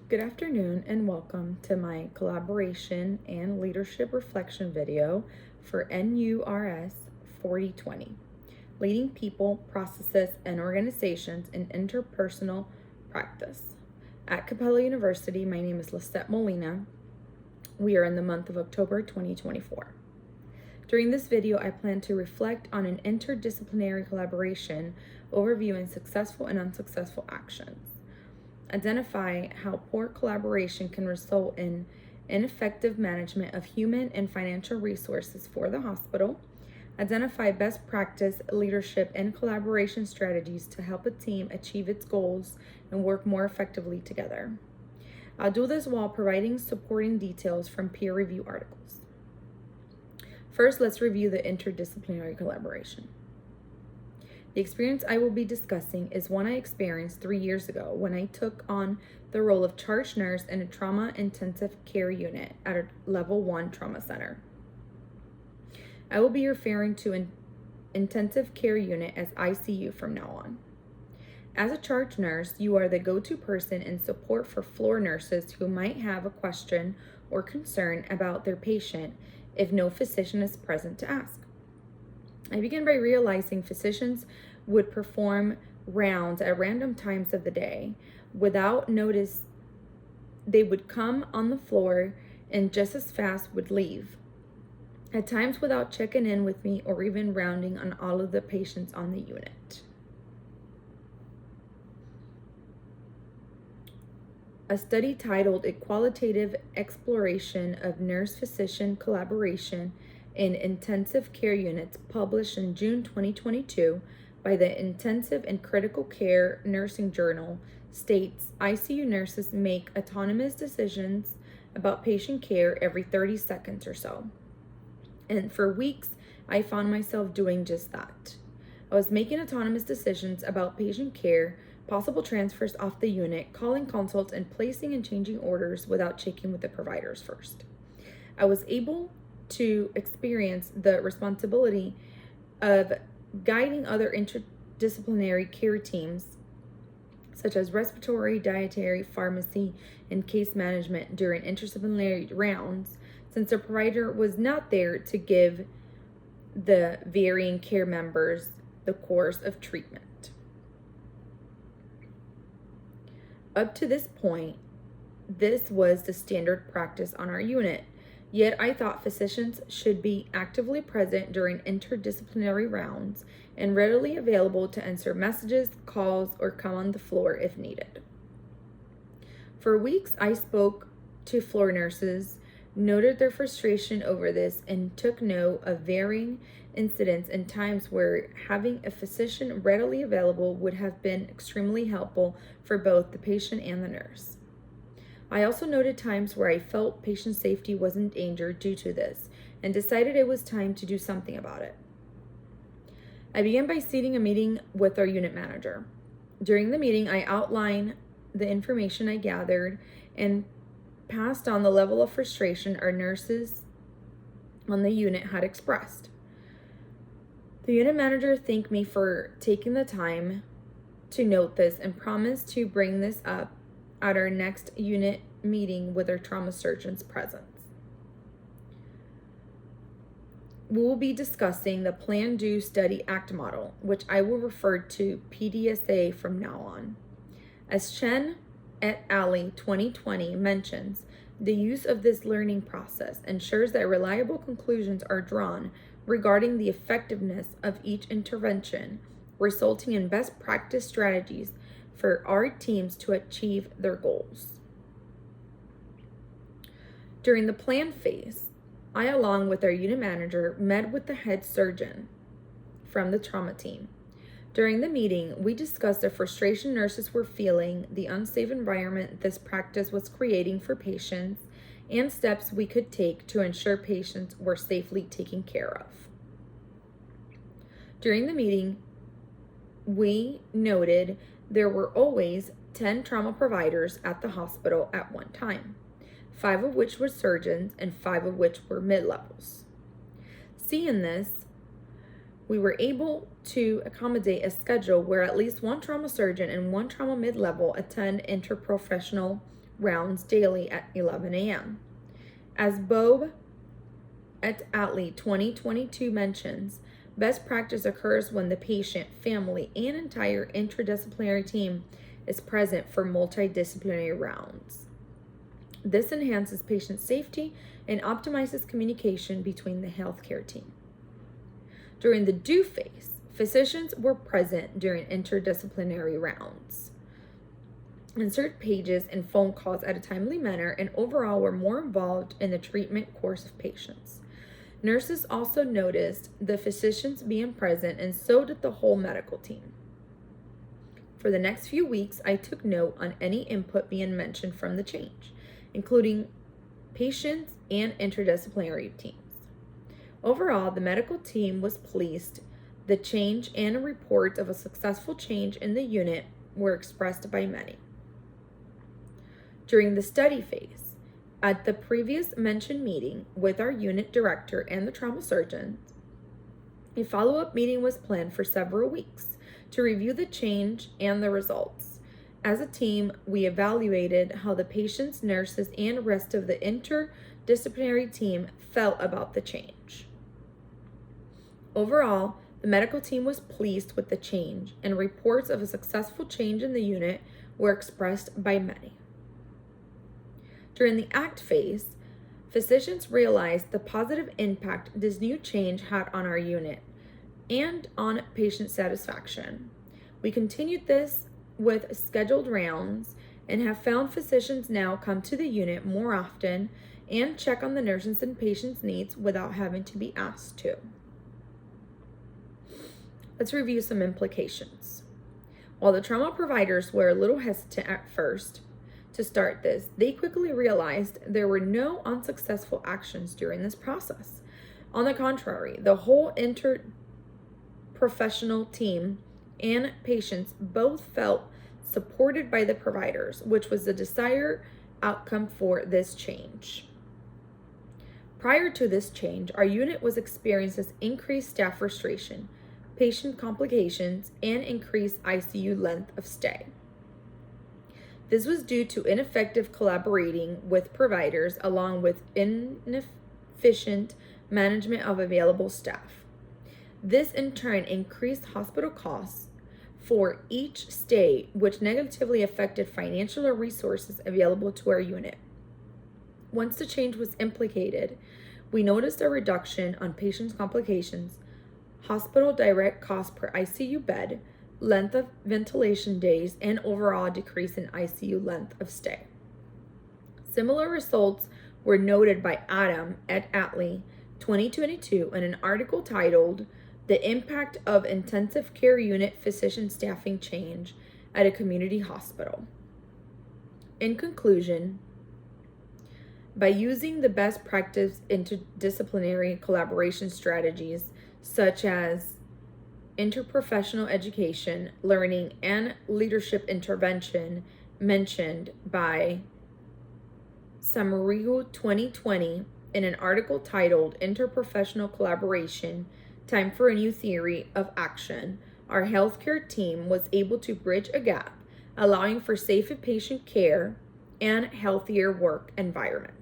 Good afternoon and welcome to my collaboration and leadership reflection video for NURS 4020, Leading People, Processes, and Organizations in Interpersonal Practice. At Capella University, my name is Lisette Molina. We are in the month of October 2024. During this video, I plan to reflect on an interdisciplinary collaboration, overviewing successful and unsuccessful actions. Identify how poor collaboration can result in ineffective management of human and financial resources for the hospital. Identify best practice, leadership, and collaboration strategies to help a team achieve its goals and work more effectively together. I'll do this while providing supporting details from peer review articles. First, let's review the interdisciplinary collaboration. The experience I will be discussing is one I experienced 3 years ago when I took on the role of charge nurse in a trauma intensive care unit at a level 1 trauma center. I will be referring to an intensive care unit as ICU from now on. As a charge nurse, you are the go-to person in support for floor nurses who might have a question or concern about their patient if no physician is present to ask. I began by realizing physicians would perform rounds at random times of the day. Without notice, they would come on the floor and just as fast would leave. At times without checking in with me or even rounding on all of the patients on the unit. A study titled A Qualitative Exploration of Nurse-Physician Collaboration in Intensive Care Units, published in June 2022 by the Intensive and Critical Care Nursing Journal, states ICU nurses make autonomous decisions about patient care every 30 seconds or so. And for weeks, I found myself doing just that. I was making autonomous decisions about patient care, possible transfers off the unit, calling consults, and placing and changing orders without checking with the providers first. I was able to experience the responsibility of guiding other interdisciplinary care teams, such as respiratory, dietary, pharmacy, and case management during interdisciplinary rounds, since the provider was not there to give the varying care members the course of treatment. Up to this point, this was the standard practice on our unit. Yet I thought physicians should be actively present during interdisciplinary rounds and readily available to answer messages, calls, or come on the floor if needed. For weeks, I spoke to floor nurses, noted their frustration over this, and took note of varying incidents and times where having a physician readily available would have been extremely helpful for both the patient and the nurse. I also noted times where I felt patient safety was in danger due to this and decided it was time to do something about it. I began by seating a meeting with our unit manager. During the meeting, I outlined the information I gathered and passed on the level of frustration our nurses on the unit had expressed. The unit manager thanked me for taking the time to note this and promised to bring this up at our next unit meeting with our trauma surgeons present. We will be discussing the Plan, Do, Study, Act model, which I will refer to PDSA from now on. As Chen et al. 2020 mentions, the use of this learning process ensures that reliable conclusions are drawn regarding the effectiveness of each intervention, resulting in best practice strategies for our teams to achieve their goals. During the plan phase, I, along with our unit manager, met with the head surgeon from the trauma team. During the meeting, we discussed the frustration nurses were feeling, the unsafe environment this practice was creating for patients, and steps we could take to ensure patients were safely taken care of. During the meeting, we noted there were always 10 trauma providers at the hospital at one time, 5 of which were surgeons and 5 of which were mid-levels. Seeing this, we were able to accommodate a schedule where at least one trauma surgeon and one trauma mid-level attend interprofessional rounds daily at 11 a.m. As Bob et al. 2022 mentions, best practice occurs when the patient, family, and entire interdisciplinary team is present for multidisciplinary rounds. This enhances patient safety and optimizes communication between the healthcare team. During the do phase, physicians were present during interdisciplinary rounds, answered pages and phone calls at a timely manner, and overall were more involved in the treatment course of patients. Nurses also noticed the physicians being present, and so did the whole medical team. For the next few weeks, I took note on any input being mentioned from the change, including patients and interdisciplinary teams. Overall, the medical team was pleased. The change and reports of a successful change in the unit were expressed by many. During the study phase, at the previous mentioned meeting with our unit director and the trauma surgeons, a follow-up meeting was planned for several weeks to review the change and the results. As a team, we evaluated how the patients, nurses, and rest of the interdisciplinary team felt about the change. Overall, the medical team was pleased with the change, and reports of a successful change in the unit were expressed by many. During the ACT phase, physicians realized the positive impact this new change had on our unit and on patient satisfaction. We continued this with scheduled rounds and have found physicians now come to the unit more often and check on the nurses and patients' needs without having to be asked to. Let's review some implications. While the trauma providers were a little hesitant at first to start this, they quickly realized there were no unsuccessful actions during this process. On the contrary, the whole interprofessional team and patients both felt supported by the providers, which was the desired outcome for this change. Prior to this change, our unit was experiencing increased staff frustration, patient complications, and increased ICU length of stay. This was due to ineffective collaborating with providers along with inefficient management of available staff. This in turn increased hospital costs for each stay, which negatively affected financial resources available to our unit. Once the change was implemented, we noticed a reduction on patients' complications, hospital direct cost per ICU bed, length of ventilation days, and overall decrease in ICU length of stay. Similar results were noted by Adam et al. 2022 in an article titled "The Impact of Intensive Care Unit Physician Staffing Change at a Community Hospital." In conclusion, by using the best practice interdisciplinary collaboration strategies such as interprofessional education, learning, and leadership intervention mentioned by Samarigo 2020 in an article titled "Interprofessional Collaboration, Time for a New Theory of Action," our healthcare team was able to bridge a gap, allowing for safer patient care and healthier work environment.